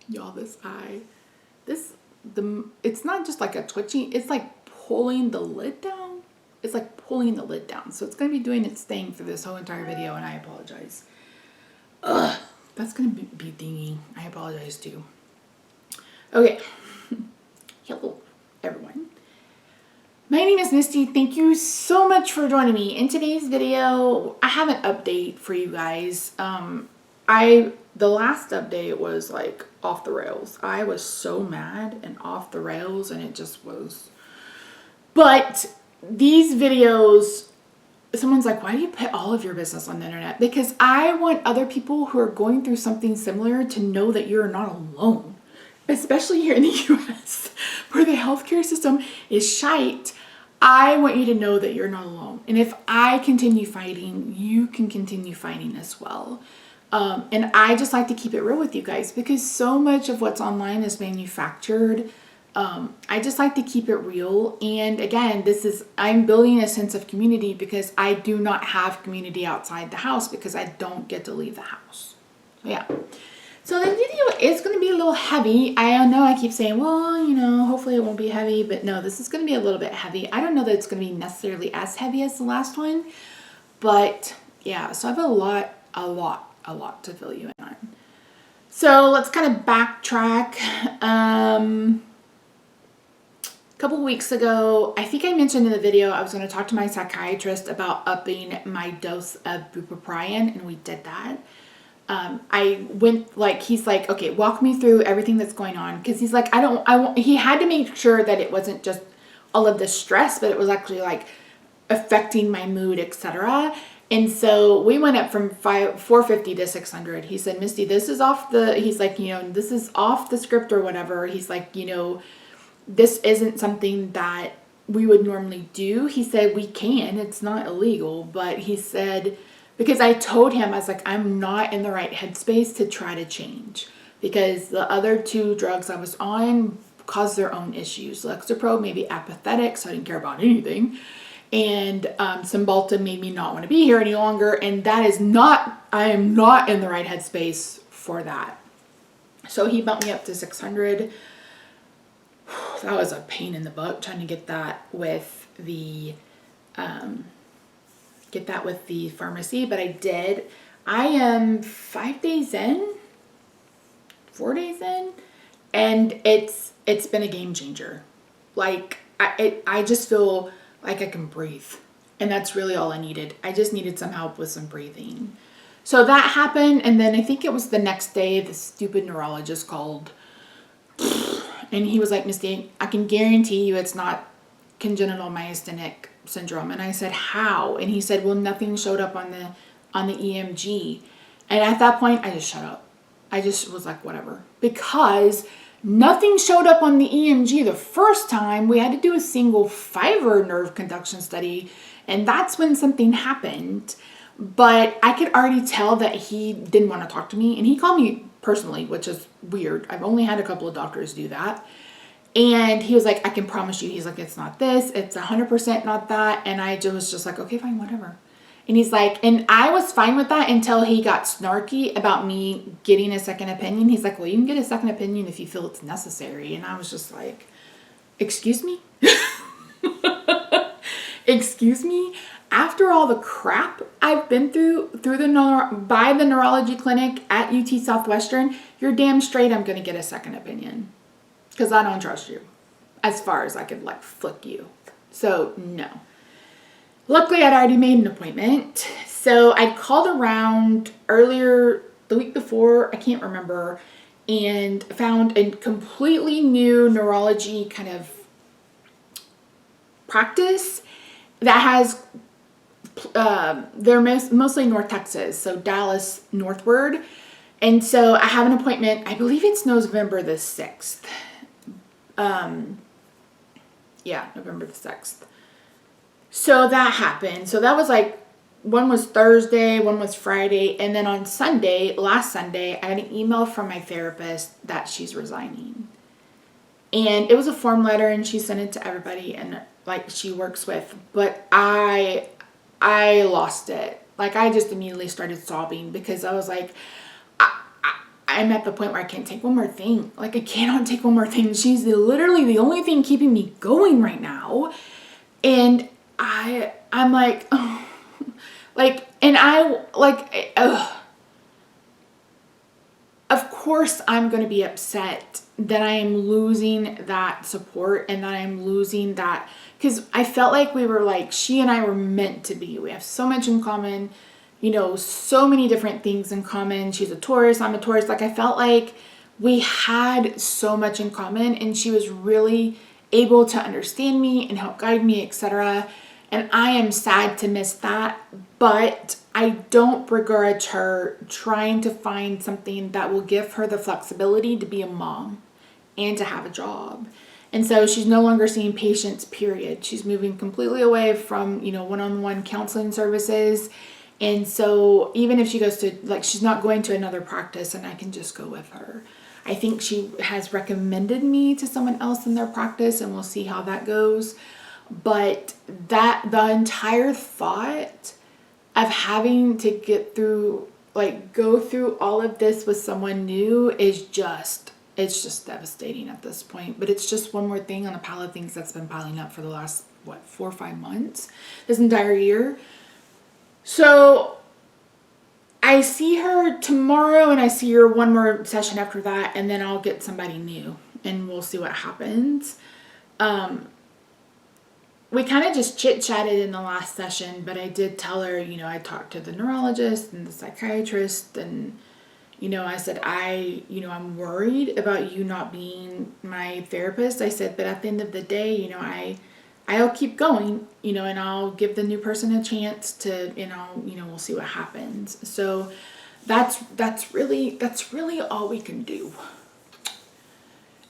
Y'all, this eye, it's not just like a twitching, it's like pulling the lid down. It's like pulling the lid down. So it's going to be doing its thing for this whole entire video, and I apologize. Ugh, that's going to be thingy. I apologize too. Okay. Hello, everyone. My name is Misty. Thank you so much for joining me. In today's video, I have an update for you guys. The last update was like off the rails. I was so mad and off the rails, and it just was. But these videos, someone's like, why do you put all of your business on the internet? Because I want other people who are going through something similar to know that you're not alone. Especially here in the US, where the healthcare system is shite. I want you to know that you're not alone. And if I continue fighting, you can continue fighting as well. And I just like to keep it real with you guys, because so much of what's online is manufactured. I just like to keep it real. And again, I'm building a sense of community because I do not have community outside the house because I don't get to leave the house. So yeah. So the video is going to be a little heavy. I know I keep saying, well, you know, hopefully it won't be heavy, but no, this is going to be a little bit heavy. I don't know that it's going to be necessarily as heavy as the last one, but yeah, so I have a lot to fill you in on. So let's kind of backtrack. A couple weeks ago, I think I mentioned in the video, I was going to talk to my psychiatrist about upping my dose of bupropion, and we did that. I went, like, he's like, okay, walk me through everything that's going on. Cause he's like, he had to make sure that it wasn't just all of the stress, but it was actually like affecting my mood, etc. And so we went up from 450 to 600. He said, Misty, this is off he's like, you know, this is off the script or whatever. He's like, you know, this isn't something that we would normally do. He said, we can, it's not illegal, but he said, because I told him, I was like, I'm not in the right headspace to try to change, because the other two drugs I was on caused their own issues. Lexapro made me apathetic, so I didn't care about anything. And Cymbalta made me not want to be here any longer. And I am not in the right headspace for that. So he bumped me up to 600. That was a pain in the butt trying to get that with the pharmacy, but I did. I am 4 days in, and it's been a game changer. Like I just feel like I can breathe, and that's really all I needed. I just needed some help with some breathing. So that happened, and then I think it was the next day, the stupid neurologist called, and he was like, Misty, I can guarantee you it's not congenital myasthenic syndrome. And I said, how? And he said, well, nothing showed up on the EMG. And at that point, I just shut up. I just was like, whatever, because nothing showed up on the EMG the first time. We had to do a single fiber nerve conduction study, and that's when something happened. But I could already tell that he didn't want to talk to me, and he called me personally, which is weird. I've only had a couple of doctors do that. And he was like, I can promise you. He's like, it's not this. It's 100% not that. And I was just like, okay, fine, whatever. And he's like, and I was fine with that until he got snarky about me getting a second opinion. He's like, well, you can get a second opinion if you feel it's necessary. And I was just like, excuse me? Excuse me? After all the crap I've been through by the neurology clinic at UT Southwestern, you're damn straight I'm going to get a second opinion. Because I don't trust you as far as I could like flick you. So no. Luckily, I'd already made an appointment. So I called around earlier the week before, I can't remember, and found a completely new neurology kind of practice that has, they're mostly North Texas, so Dallas northward. And so I have an appointment, I believe it's November the 6th. November the 6th. So that happened. So that was like, one was Thursday, one was Friday. And then on Sunday, last Sunday, I got an email from my therapist that she's resigning. And it was a form letter, and she sent it to everybody and like she works with, but I lost it. Like I just immediately started sobbing because I was like, I'm at the point where I can't take one more thing. Like, I cannot take one more thing. She's literally the only thing keeping me going right now. And I'm like, oh, like, and I, like, of course I'm going to be upset that I am losing that support and that I'm losing that, because I felt like we were like, she and I were meant to be. We have so much in common, you know, so many different things in common. She's a Taurus, I'm a Taurus. Like, I felt like we had so much in common, and she was really able to understand me and help guide me, etc. And I am sad to miss that, but I don't begrudge her trying to find something that will give her the flexibility to be a mom and to have a job. And so she's no longer seeing patients, period. She's moving completely away from, you know, one-on-one counseling services. And so even if she goes to, like, she's not going to another practice and I can just go with her. I think she has recommended me to someone else in their practice, and we'll see how that goes. But that, the entire thought of having to get through, like, go through all of this with someone new is just, it's just devastating at this point. But it's just one more thing on a pile of things that's been piling up for the last, 4 or 5 months, this entire year. So I see her tomorrow, and I see her one more session after that, and then I'll get somebody new and we'll see what happens. We kind of just chit-chatted in the last session, but I did tell her, you know, I talked to the neurologist and the psychiatrist, and, you know, I said, I'm worried about you not being my therapist. I said, but at the end of the day, you know, I'll keep going, you know, and I'll give the new person a chance to, you know, we'll see what happens. So that's really all we can do.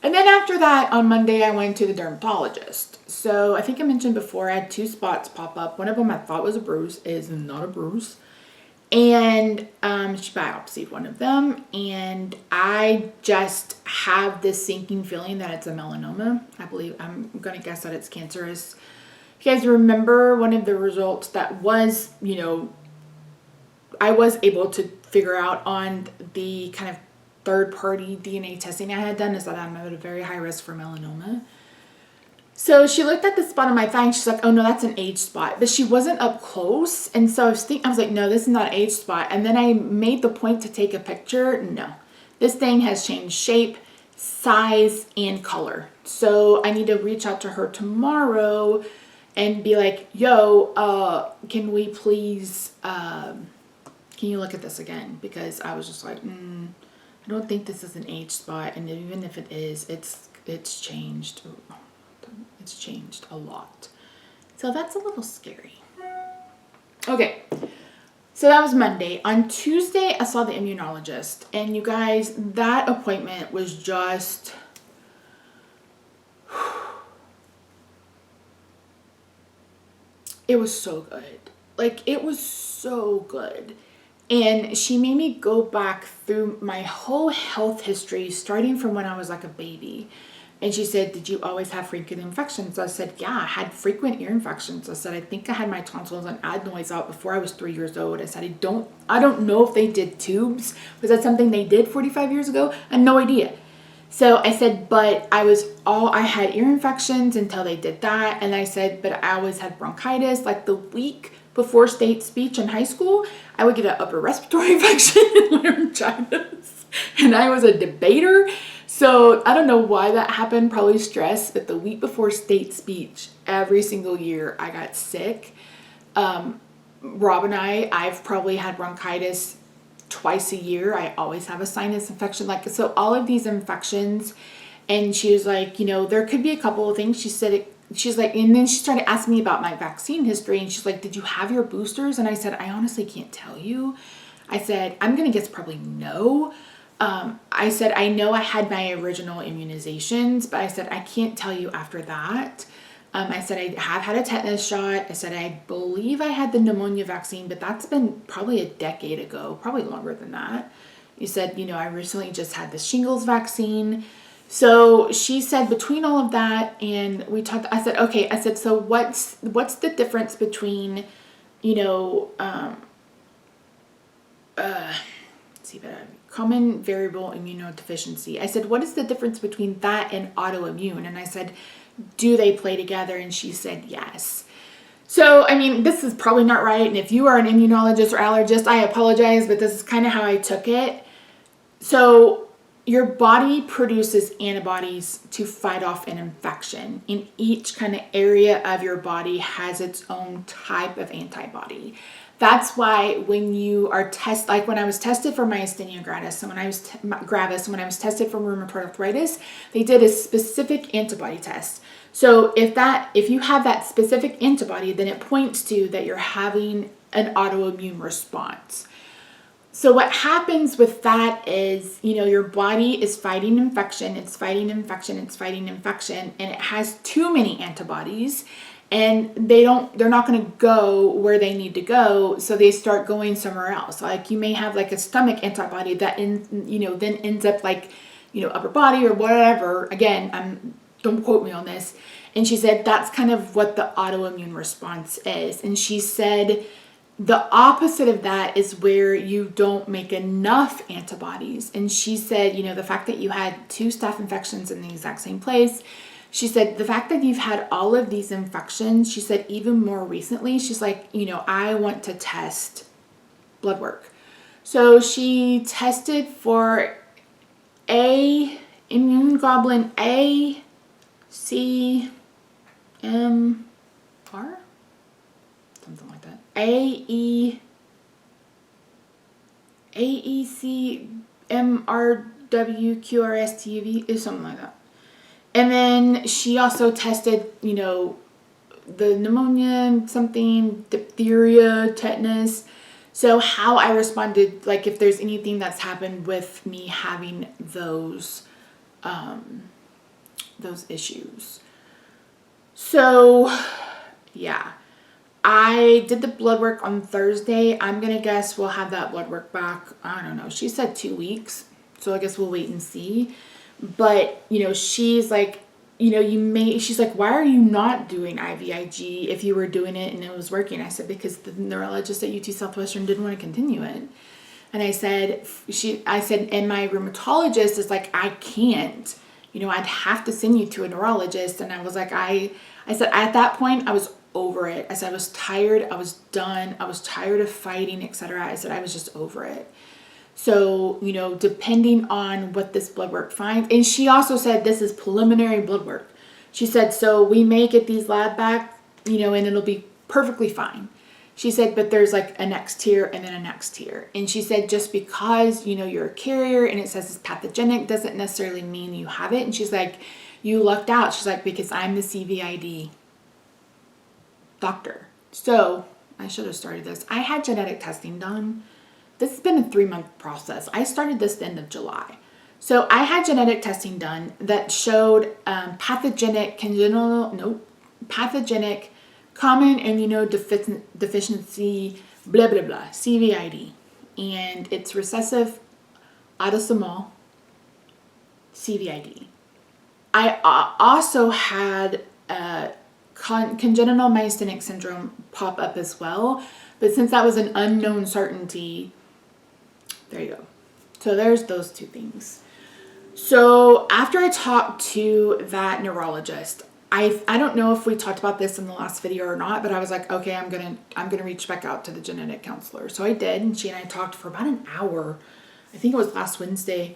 And then after that, on Monday, I went to the dermatologist. So I think I mentioned before, I had 2 spots pop up. One of them I thought was a bruise, is not a bruise. And she biopsied one of them. And I just have this sinking feeling that it's a melanoma. I'm going to guess that it's cancerous. If you guys remember, one of the results that was, you know, I was able to figure out on the kind of third-party DNA testing I had done is that I'm at a very high risk for melanoma. So she looked at the spot on my thigh and she's like, oh no, that's an age spot. But she wasn't up close. And so I was like, no, this is not an age spot. And then I made the point to take a picture. No, this thing has changed shape, size, and color. So I need to reach out to her tomorrow and be like, yo, can we please, can you look at this again? Because I was just like, I don't think this is an age spot, and even if it is, it's changed. It's changed a lot. So that's a little scary. Okay, so that was Monday. On Tuesday, I saw the immunologist, and you guys, that appointment was just, it was so good. Like, it was so good. And she made me go back through my whole health history, starting from when I was like a baby. And she said, did you always have frequent infections? I said, yeah, I had frequent ear infections. I said, I think I had my tonsils and adenoids out before I was 3 years old. I said, I don't know if they did tubes. Was that something they did 45 years ago? I had no idea. So I said, but I had ear infections until they did that. And I said, but I always had bronchitis. Like, the week before state speech in high school, I would get an upper respiratory infection and laryngitis. And I was a debater. So I don't know why that happened, probably stress. But the week before state speech, every single year I got sick. Rob and I've probably had bronchitis twice a year. I always have a sinus infection. Like, so all of these infections. And she was like, you know, there could be a couple of things. She said she's like, and then she started asking me about my vaccine history, and she's like, did you have your boosters? And I said, I honestly can't tell you. I said, I'm going to guess probably no. I said, I know I had my original immunizations, but I said, I can't tell you after that. I said, I have had a tetanus shot. I said, I believe I had the pneumonia vaccine, but that's been probably a decade ago, probably longer than that. You said, you know, I recently just had the shingles vaccine. So she said, between all of that, and we talked, I said, okay, I said, so what's the difference between, you know, let's see, but common variable immunodeficiency. I said, what is the difference between that and autoimmune? And I said, do they play together? And she said, yes. So, I mean, this is probably not right. And if you are an immunologist or allergist, I apologize, but this is kind of how I took it. So your body produces antibodies to fight off an infection. And each kind of area of your body has its own type of antibody. That's why when you are like when I was tested for myasthenia gravis, and when I was tested for rheumatoid arthritis, they did a specific antibody test. So if you have that specific antibody, then it points to that you're having an autoimmune response. So what happens with that is, your body is fighting infection, and it has too many antibodies, and they're not going to go where they need to go, so they start going somewhere else. Like you may have like a stomach antibody that then ends up like, upper body or whatever. Again, don't quote me on this. And she said that's kind of what the autoimmune response is. And she said the opposite of that is where you don't make enough antibodies. And she said, the fact that you had 2 staph infections in the exact same place, she said the fact that you've had all of these infections, she said even more recently, she's like, I want to test blood work. So she tested for immune globulin A, C, M, R? Something like that. AECMRWQRSTV is something like that. And then she also tested, the pneumonia, something, diphtheria, tetanus. So how I responded, like if there's anything that's happened with me having those issues. So yeah, I did the blood work on Thursday. I'm going to guess we'll have that blood work back. I don't know. She said 2 weeks. So I guess we'll wait and see. But, she's like, she's like, why are you not doing IVIG if you were doing it and it was working? I said, because the neurologist at UT Southwestern didn't want to continue it. And I said, and my rheumatologist is like, I can't, I'd have to send you to a neurologist. And I was like, I said, at that point, I was over it. I said, I was tired. I was done. I was tired of fighting, etc. I said, I was just over it. So, depending on what this blood work finds, and she also said this is preliminary blood work. She said, so we may get these lab back, and it'll be perfectly fine. She said, but there's like a next tier and then a next tier. And she said, just because, you're a carrier and it says it's pathogenic doesn't necessarily mean you have it. And she's like, you lucked out. She's like, because I'm the CVID doctor. So I should have started this. I had genetic testing done. This has been a 3-month process. I started this the end of July. So I had genetic testing done that showed pathogenic common immunodeficiency, blah, blah, blah, CVID. And it's recessive autosomal CVID. I also had congenital myasthenic syndrome pop up as well. But since that was an unknown certainty, there you go. So there's those 2 things. So after I talked to that neurologist, I don't know if we talked about this in the last video or not, but I was like, okay, I'm gonna reach back out to the genetic counselor. So I did, and she and I talked for about an hour. I think it was last Wednesday.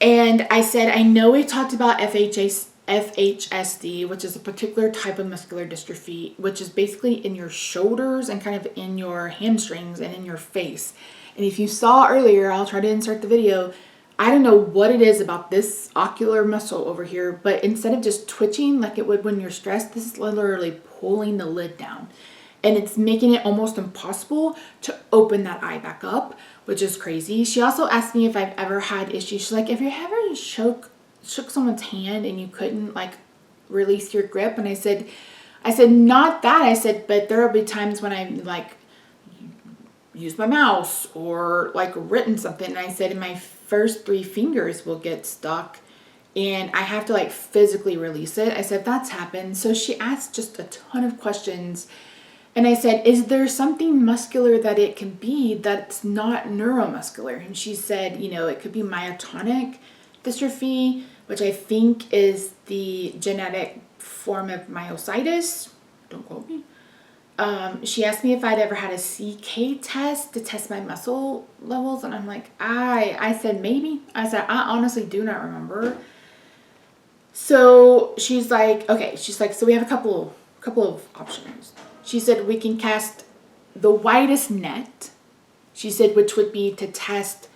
And I said, I know we talked about FHSD, which is a particular type of muscular dystrophy, which is basically in your shoulders and kind of in your hamstrings and in your face. And if you saw earlier, I'll try to insert the video. I don't know what it is about this ocular muscle over here, but instead of just twitching like it would when you're stressed, this is literally pulling the lid down. And it's making it almost impossible to open that eye back up, which is crazy. She also asked me if I've ever had issues. She's like, have you ever shook someone's hand and you couldn't like release your grip? And I said, not that. I said, but there will be times when I'm like, use my mouse or like written something. And I said, and my first 3 fingers will get stuck and I have to like physically release it. I said, that's happened. So she asked just a ton of questions. And I said, is there something muscular that it can be that's not neuromuscular? And she said, you know, it could be myotonic dystrophy, which I think is the genetic form of myositis. Don't quote me. She asked me if I'd ever had a CK test to test my muscle levels. And I'm like, I said, maybe. I said, I honestly do not remember. So she's like, okay. She's like, so we have a couple of options. She said, we can cast the widest net. She said, which would be to test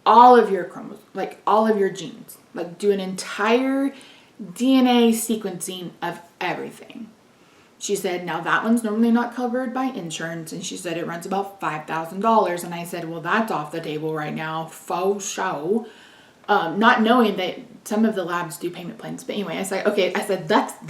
all of your chromosomes, like all of your genes, like do an entire DNA sequencing of everything. She said, now that one's normally not covered by insurance. And she said, it runs about $5,000. And I said, well, that's off the table right now. Faux show. Not knowing that some of the labs do payment plans. But anyway, I said, okay, I said, that's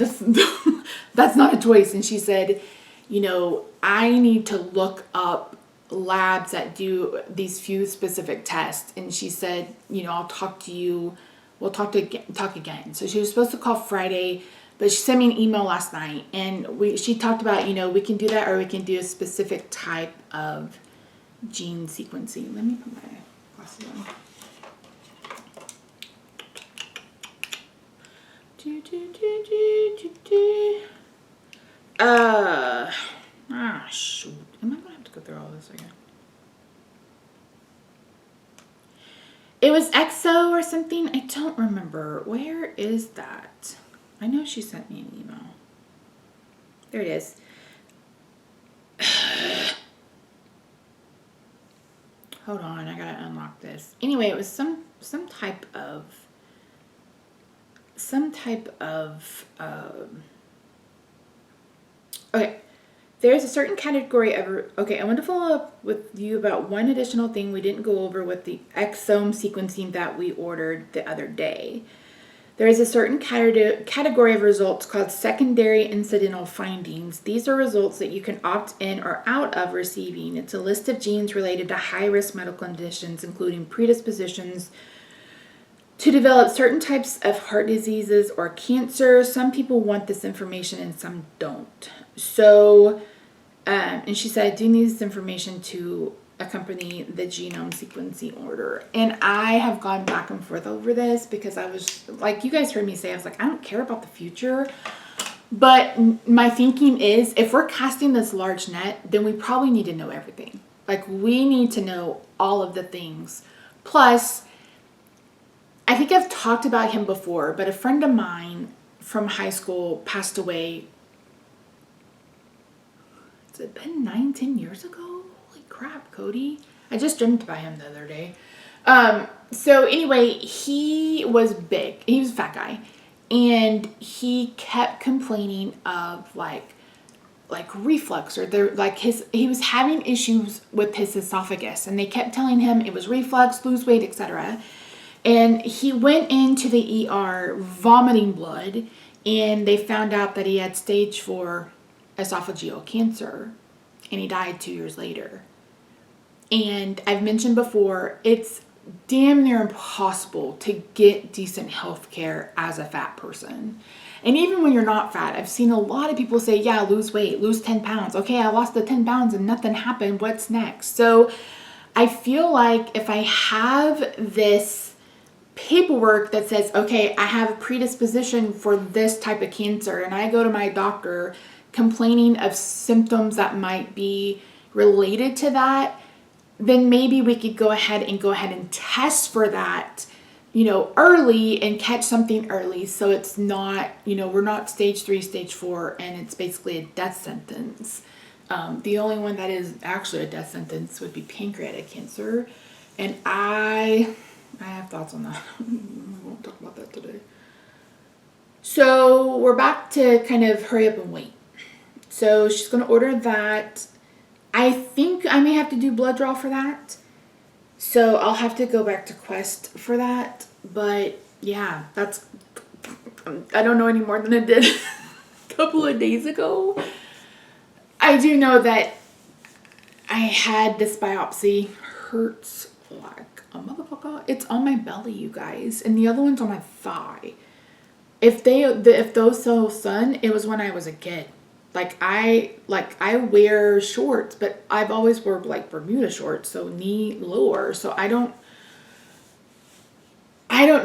not a choice. And she said, you know, I need to look up labs that do these few specific tests. And she said, you know, I'll talk to you. We'll talk again. So she was supposed to call Friday, but she sent me an email last night. And she talked about, you know, we can do that, or we can do a specific type of gene sequencing. Let me put my glasses on. Shoot. Am I gonna have to go through all this again? It was EXO or something. I don't remember. Where is that? I know she sent me an email. There it is. Hold on, I gotta unlock this. Anyway, it was some type of okay. There's a certain category of, okay, I want to follow up with you about one additional thing we didn't go over with the exome sequencing that we ordered the other day. There is a certain category of results called secondary incidental findings. These are results that you can opt in or out of receiving. It's a list of genes related to high-risk medical conditions, including predispositions to develop certain types of heart diseases or cancer. Some people want this information and some don't. So, and she said, I do need this information to accompany the genome sequencing order. And I have gone back and forth over this because I was, like you guys heard me say, I was like, I don't care about the future. But my thinking is, if we're casting this large net, then we probably need to know everything. Like, we need to know all of the things. Plus, I think I've talked about him before, but a friend of mine from high school passed away. Has it been 9-10 years ago? Holy crap, Cody. I just dreamt about him the other day. So anyway, he was big. He was a fat guy. And he kept complaining of like reflux, or he was having issues with his esophagus, and they kept telling him it was reflux, lose weight, etc. And he went into the ER vomiting blood, and they found out that he had stage 4 esophageal cancer, and he died 2 years later. And I've mentioned before, it's damn near impossible to get decent health care as a fat person. And even when you're not fat, I've seen a lot of people say, yeah, lose weight, lose 10 pounds. Okay, I lost the 10 pounds and nothing happened. What's next? So I feel like if I have this paperwork that says, okay, I have a predisposition for this type of cancer, and I go to my doctor complaining of symptoms that might be related to that, then maybe we could go ahead and test for that, early, and catch something early. So it's not, we're not stage 3, stage 4, and it's basically a death sentence. The only one that is actually a death sentence would be pancreatic cancer. And I have thoughts on that. We won't talk about that today. So we're back to kind of hurry up and wait. So she's going to order that. I think I may have to do blood draw for that. So I'll have to go back to Quest for that. But yeah, I don't know any more than I did a couple of days ago. I do know that I had this biopsy. Hurts like a motherfucker. It's on my belly, you guys. And the other one's on my thigh. If those cells done, it was when I was a kid. I wear shorts, but I've always wore like Bermuda shorts, so knee lower. So I don't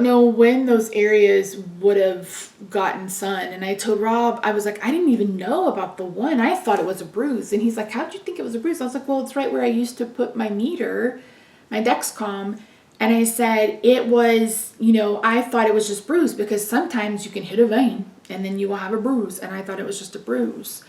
know when those areas would have gotten sun. And I told Rob, I was like, I didn't even know about the one. I thought it was a bruise. And he's like, how'd you think it was a bruise? I was like, well, it's right where I used to put my meter, my Dexcom. And I said, it was, I thought it was just bruise because sometimes you can hit a vein and then you will have a bruise. And I thought it was just a bruise.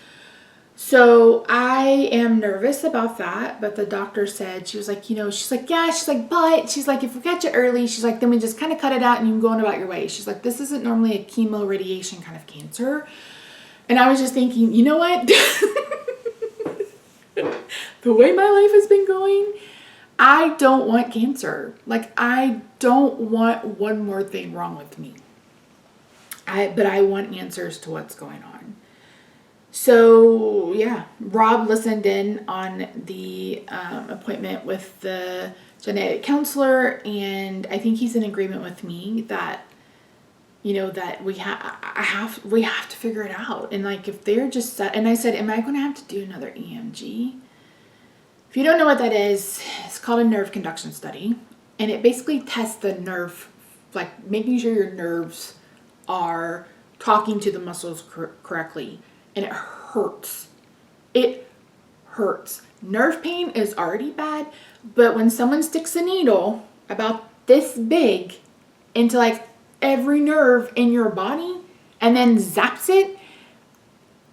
So I am nervous about that, but the doctor said, she was like, she's like, yeah, she's like, but she's like, if we catch it early, she's like, then we just kind of cut it out and you can go on about your way. She's like, this isn't normally a chemo radiation kind of cancer. And I was just thinking, you know what? The way my life has been going, I don't want cancer. Like, I don't want one more thing wrong with me. But I want answers to what's going on. So, yeah, Rob listened in on the appointment with the genetic counselor, and I think he's in agreement with me that, that we have to figure it out. And like, if they're just set, and I said, am I going to have to do another EMG? If you don't know what that is, it's called a nerve conduction study, and it basically tests the nerve, like making sure your nerves are talking to the muscles correctly. And it hurts. It hurts. Nerve pain is already bad, but when someone sticks a needle about this big into like every nerve in your body and then zaps it,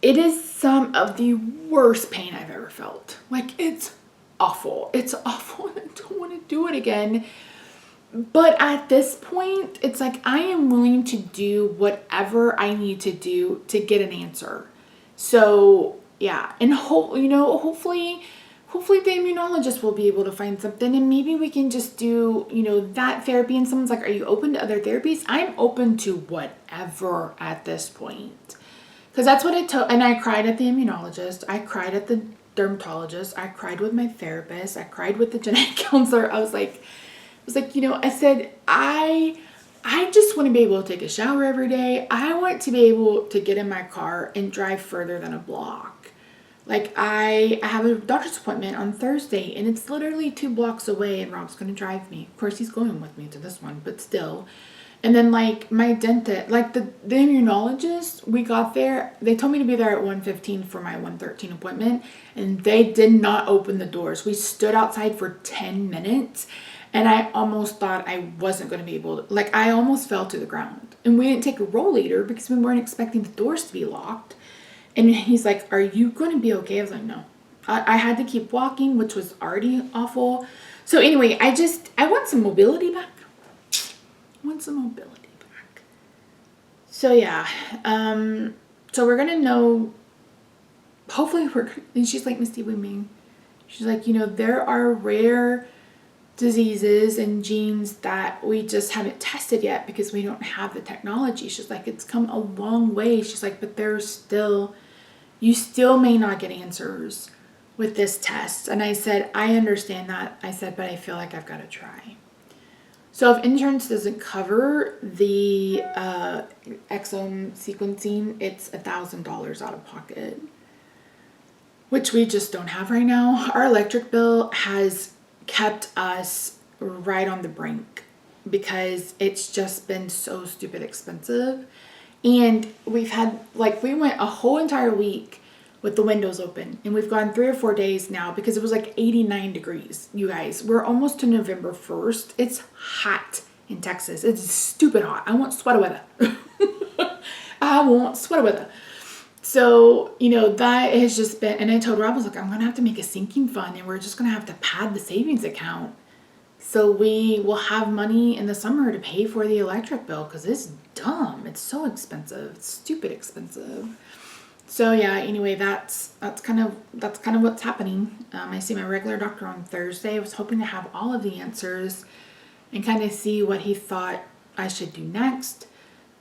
it is some of the worst pain I've ever felt. Like, it's awful. It's awful, and I don't want to do it again. But at this point, it's like I am willing to do whatever I need to do to get an answer. So, yeah, and hopefully the immunologist will be able to find something, and maybe we can just do, that therapy. And someone's like, are you open to other therapies? I'm open to whatever at this point. Because that's what and I cried at the immunologist. I cried at the dermatologist. I cried with my therapist. I cried with the genetic counselor. I said, I just want to be able to take a shower every day. I want to be able to get in my car and drive further than a block. Like, I have a doctor's appointment on Thursday, and it's literally 2 blocks away, and Rob's going to drive me. Of course, he's going with me to this one, but still. And then, like, my dentist, like the immunologist, we got there. They told me to be there at 1:15 for my 1:13 appointment, and they did not open the doors. We stood outside for 10 minutes. And I almost thought I wasn't going to be able to, like, I almost fell to the ground. And we didn't take a rollator because we weren't expecting the doors to be locked. And he's like, are you going to be okay? I was like, no. I had to keep walking, which was already awful. So anyway, I want some mobility back. So yeah. So we're going to know, hopefully and she's like, Misty, we mean, she's like, there are rare diseases and genes that we just haven't tested yet because we don't have the technology. She's like, it's come a long way. She's like, but you still may not get answers with this test. And I said, I understand that. I said, but I feel like I've got to try. So if insurance doesn't cover the exome sequencing, it's $1,000 out of pocket, which we just don't have right now. Our electric bill has kept us right on the brink because it's just been so stupid expensive. And we've had, like, we went a whole entire week with the windows open, and we've gone 3 or 4 days now because it was like 89 degrees. You guys, we're almost to November 1st. It's hot in Texas. It's stupid hot. I want sweater weather. I want sweater weather. So, that has just been, and I told Rob, I was like, I'm going to have to make a sinking fund, and we're just going to have to pad the savings account so we will have money in the summer to pay for the electric bill, because it's dumb. It's so expensive. It's stupid expensive. So yeah, anyway, that's kind of what's happening. I see my regular doctor on Thursday. I was hoping to have all of the answers and kind of see what he thought I should do next.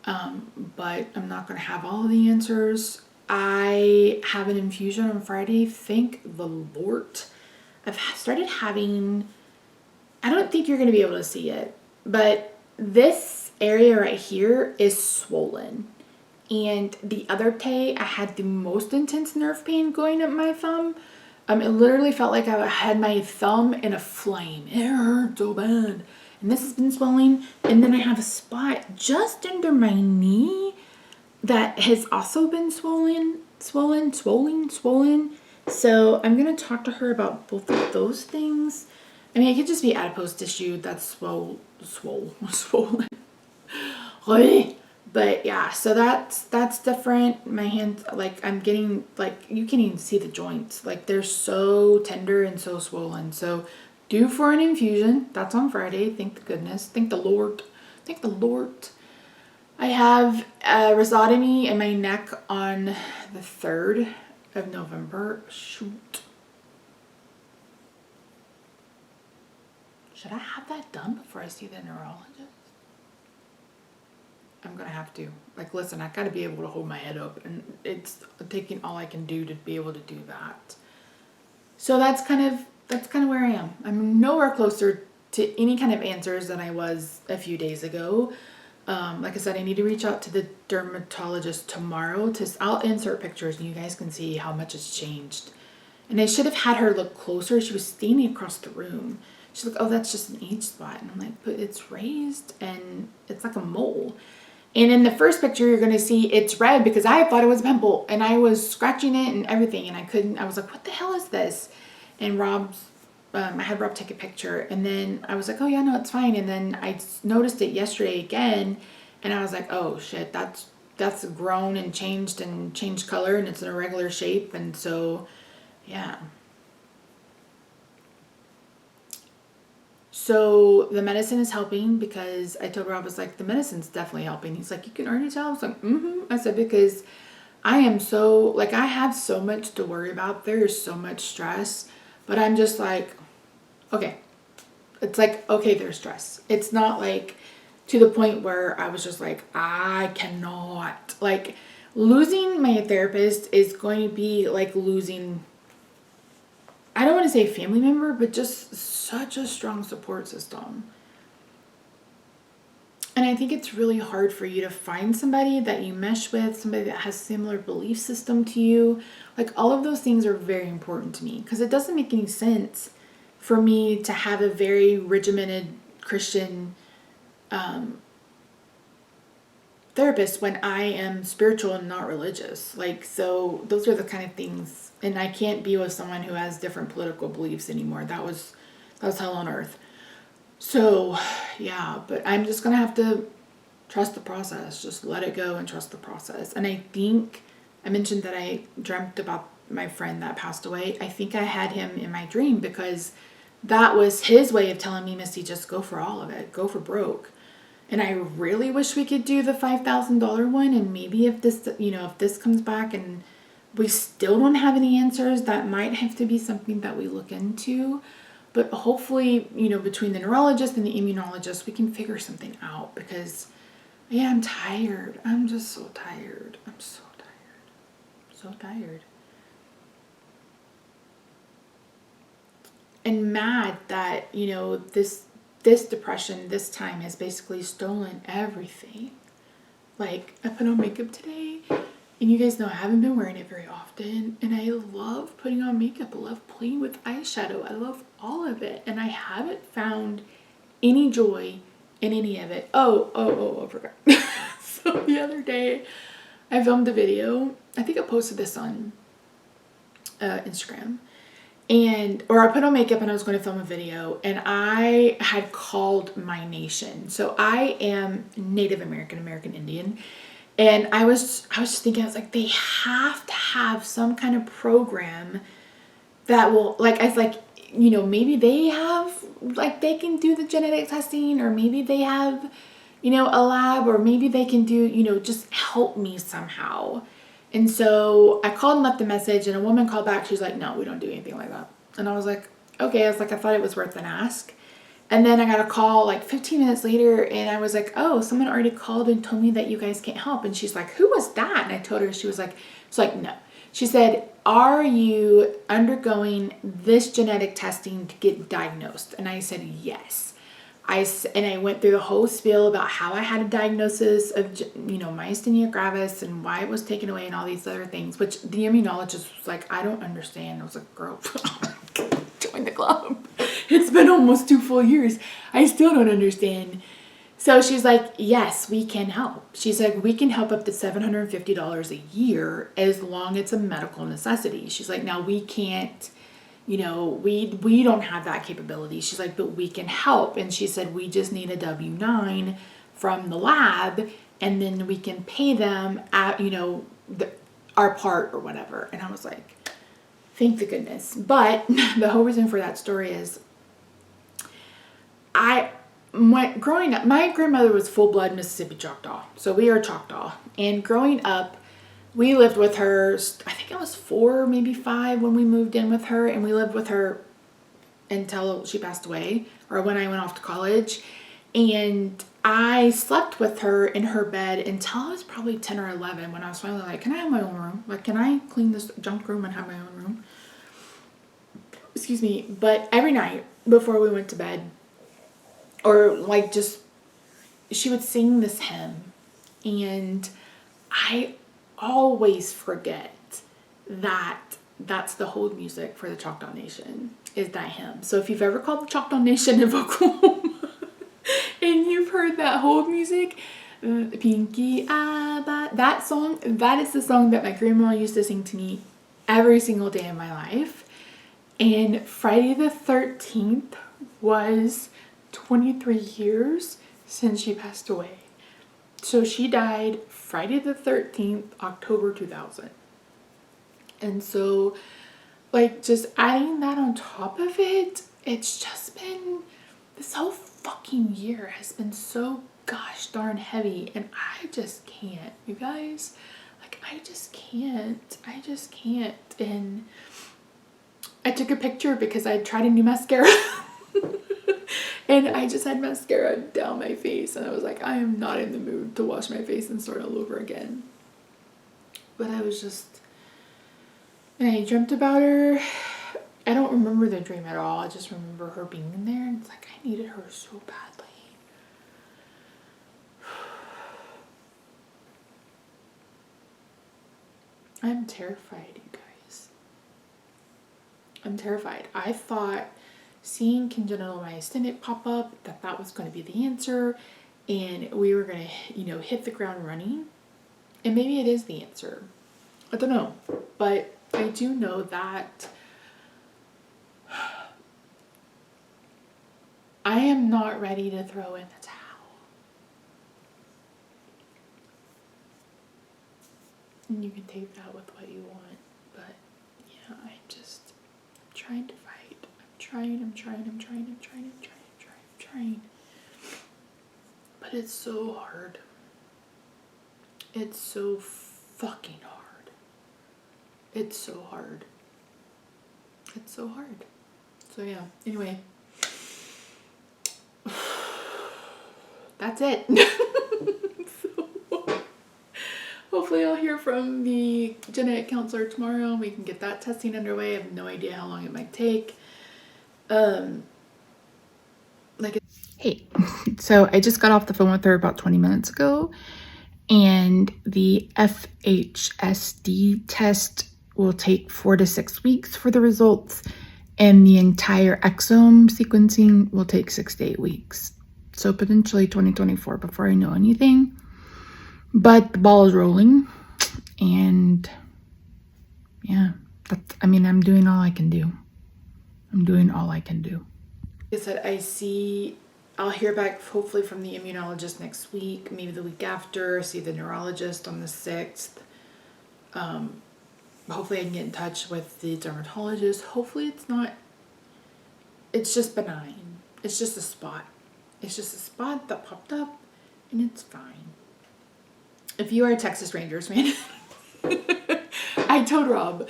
But I'm not going to have all of the answers. I have an infusion on Friday. Thank the Lord. I've started having, I don't think you're going to be able to see it, but this area right here is swollen. And the other day I had the most intense nerve pain going up my thumb. It literally felt like I had my thumb in a flame. It hurt so bad. And this has been swelling. And then I have a spot just under my knee that has also been swollen. So I'm going to talk to her about both of those things. I mean, it could just be adipose tissue that's swollen. But yeah, so that's different. My hands, like, I'm getting, like, you can even see the joints. Like, they're so tender and so swollen. So due for an infusion. That's on Friday. Thank the goodness. Thank the Lord. Thank the Lord. I have a rhizotomy in my neck on the 3rd of November. Shoot. Should I have that done before I see the neurologist? I'm going to have to. Like, listen, I got to be able to hold my head up, and it's taking all I can do to be able to do that. So that's kind of where I am. I'm nowhere closer to any kind of answers than I was a few days ago. Like I said, I need to reach out to the dermatologist tomorrow. I'll insert pictures and you guys can see how much has changed. And I should have had her look closer. She was standing across the room. She's like, oh, that's just an age spot. And I'm like, but it's raised and it's like a mole. And in the first picture, you're going to see it's red because I thought it was a pimple. And I was scratching it and everything. And I was like, what the hell is this? And I had Rob take a picture. And then I was like, oh, yeah, no, it's fine. And then I noticed it yesterday again. And I was like, oh, shit, that's grown and changed color. And it's an irregular shape. And so, yeah. So the medicine is helping because I told Rob, I was like, the medicine's definitely helping. He's like, you can already tell? I was like, I said, because I am so, like, I have so much to worry about. There is so much stress. But I'm just like, okay. It's like, okay, there's stress. It's not like to the point where I was just like, I cannot. Like, losing my therapist is going to be like losing, I don't want to say a family member, but just such a strong support system. And I think it's really hard for you to find somebody that you mesh with, somebody that has similar belief system to you. Like, all of those things are very important to me because it doesn't make any sense for me to have a very regimented Christian therapist when I am spiritual and not religious. Like, so those are the kind of things. And I can't be with someone who has different political beliefs anymore. That was hell on earth. So, yeah, but I'm just going to have to trust the process. Just let it go and trust the process. And I think I mentioned that I dreamt about my friend that passed away. I think I had him in my dream because that was his way of telling me, Misty, just go for all of it. Go for broke. And I really wish we could do the $5,000 one. And maybe if this comes back and we still don't have any answers, that might have to be something that we look into. But hopefully, between the neurologist and the immunologist, we can figure something out because, yeah, I'm tired. I'm just so tired. I'm so tired. So tired. And mad that, this depression this time has basically stolen everything. Like, I put on makeup today. And you guys know I haven't been wearing it very often. And I love putting on makeup. I love playing with eyeshadow. I love all of it. And I haven't found any joy in any of it. Oh, I forgot. So the other day, I filmed a video. I think I posted this on Instagram. Or I put on makeup and I was going to film a video. And I had called my nation. So I am Native American Indian. And I was just thinking, I was like, they have to have some kind of program that will, like, I was like, maybe they have, like, they can do the genetic testing, or maybe they have, a lab, or maybe they can do, just help me somehow. And so I called and left a message, and a woman called back. She's like, no, we don't do anything like that. And I was like, okay. I was like, I thought it was worth an ask. And then I got a call like 15 minutes later, and I was like, oh, someone already called and told me that you guys can't help. And she's like, who was that? And I told her, she's like, no. She said, are you undergoing this genetic testing to get diagnosed? And I said, yes. I went through the whole spiel about how I had a diagnosis of, myasthenia gravis and why it was taken away and all these other things, which the immunologist was like, I don't understand. I was like, girl, join the club. It's been almost 2 full years. I still don't understand. So she's like, yes, we can help. She's like, we can help up to $750 a year as long as it's a medical necessity. She's like, now we can't, we don't have that capability. She's like, but we can help. And she said, we just need a W-9 from the lab, and then we can pay them at, our part or whatever. And I was like, thank the goodness. But the whole reason for that story is growing up, my grandmother was full-blood Mississippi Choctaw. So we are Choctaw. And growing up, we lived with her, I think I was 4, maybe 5 when we moved in with her. And we lived with her until she passed away, or when I went off to college. And I slept with her in her bed until I was probably 10 or 11, when I was finally like, can I have my own room? Like, can I clean this junk room and have my own room? Excuse me. But every night before we went to bed, or like just, she would sing this hymn, and I always forget that that's the hold music for the Choctaw Nation, is that hymn. So if you've ever called the Choctaw Nation in vocal home and you've heard that hold music, Pinky Abba, that song, that is the song that my grandma used to sing to me every single day of my life. And Friday the 13th was 23 years since she passed away. So she died Friday the 13th, October 2000. And so, like, just adding that on top of it, it's just been, this whole fucking year has been so gosh darn heavy, and I just can't, you guys. Like, I just can't. And I took a picture because I tried a new mascara. And I just had mascara down my face, and I was like, I am not in the mood to wash my face and start all over again. But I was just, and I dreamt about her. I don't remember the dream at all. I just remember her being in there, and it's like, I needed her so badly. I'm terrified, you guys. I'm terrified. I thought seeing congenital myasthenia pop up, that was going to be the answer, and we were going to, hit the ground running. And maybe it is the answer. I don't know. But I do know that I am not ready to throw in the towel. And you can take that with what you want. But yeah, I'm trying to fight. I'm trying. But it's so hard. It's so fucking hard. It's so hard. So yeah, anyway. That's it. So, hopefully I'll hear from the genetic counselor tomorrow and we can get that testing underway. I have no idea how long it might take. Hey, so I just got off the phone with her about 20 minutes ago, and the FHSD test will take 4 to 6 weeks for the results, and the entire exome sequencing will take 6 to 8 weeks. So potentially 2024 before I know anything. But the ball is rolling, and yeah, I'm doing all I can do. Like I said, I'll hear back hopefully from the immunologist next week, maybe the week after, see the neurologist on the 6th. Hopefully I can get in touch with the dermatologist. Hopefully it's just benign. It's just a spot. That popped up, and it's fine. If you are a Texas Rangers fan, I told Rob,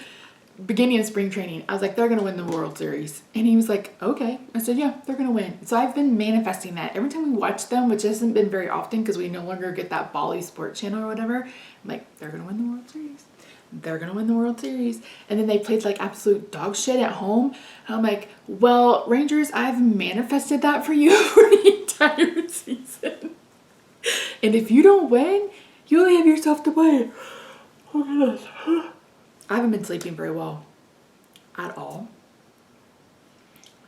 beginning of spring training, I was like, they're going to win the World Series. And he was like, okay. I said, yeah, they're going to win. So I've been manifesting that. Every time we watch them, which hasn't been very often because we no longer get that Bali Sports Channel or whatever, I'm like, they're going to win the World Series. And then they played like absolute dog shit at home. And I'm like, well, Rangers, I've manifested that for you 3 times. entire season. And if you don't win, you only have yourself to blame. Oh my goodness. I haven't been sleeping very well at all.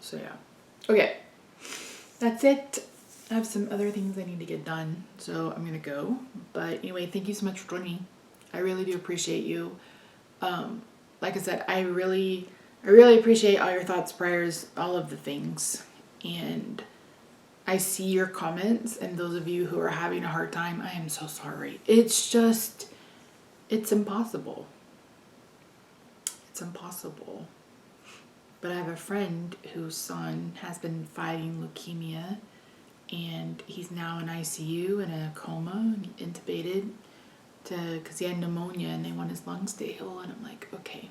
So yeah. Okay. That's it. I have some other things I need to get done, so I'm gonna go. But anyway, thank you so much for joining me. I really do appreciate you. Like I said, I really appreciate all your thoughts, prayers, all of the things. And I see your comments, and those of you who are having a hard time, I am so sorry. It's impossible. It's impossible. But I have a friend whose son has been fighting leukemia, and he's now in ICU in a coma, intubated, because he had pneumonia and they want his lungs to heal. And I'm like, okay,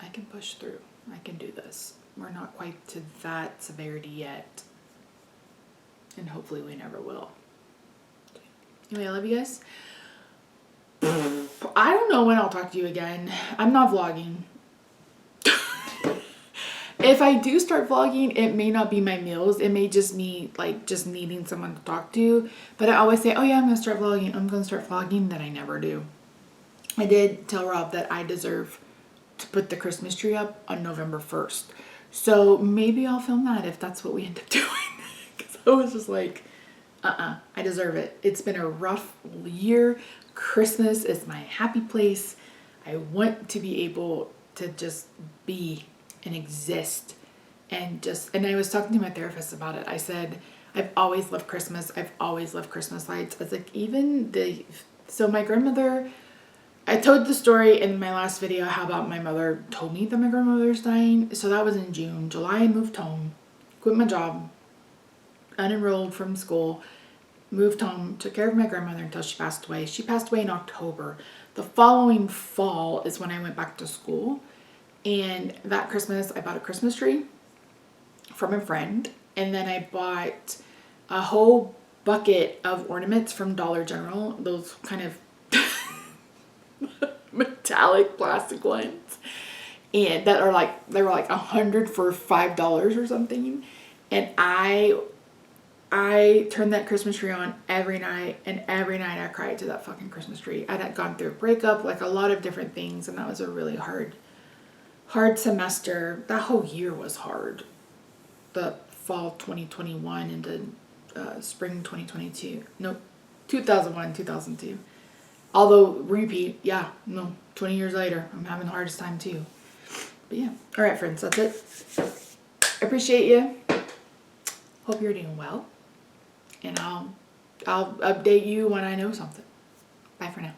I can push through. I can do this. We're not quite to that severity yet, and hopefully we never will. Anyway, I love you guys. I don't know when I'll talk to you again. I'm not vlogging. If I do start vlogging, it may not be my meals. It may just be like just needing someone to talk to. But I always say, oh yeah, I'm going to start vlogging. I'm going to start vlogging. Then I never do. I did tell Rob that I deserve to put the Christmas tree up on November 1st. So maybe I'll film that if that's what we end up doing. Because I was just like, I deserve it. It's been a rough year. Christmas is my happy place. I want to be able to just be and exist, and I was talking to my therapist about it. I said, I've always loved Christmas. I've always loved Christmas lights. I was like, so my grandmother, I told the story in my last video how about my mother told me that my grandmother's dying. So that was in June. July, I moved home, quit my job, unenrolled from school, moved home, took care of my grandmother until she passed away. She passed away in October. The following fall is when I went back to school. And that Christmas, I bought a Christmas tree from a friend. And then I bought a whole bucket of ornaments from Dollar General. Those kind of metallic plastic ones. And they were like $100 for $5 or something. And I turned that Christmas tree on every night. And every night I cried to that fucking Christmas tree. I had gone through a breakup, like a lot of different things. And that was a really hard semester. That whole year was hard. The fall 2021 into spring 2022. No, 2001, 2002. Although repeat, 20 years later, I'm having the hardest time too. But yeah. All right, friends, that's it. I appreciate you. Hope you're doing well. And I'll update you when I know something. Bye for now.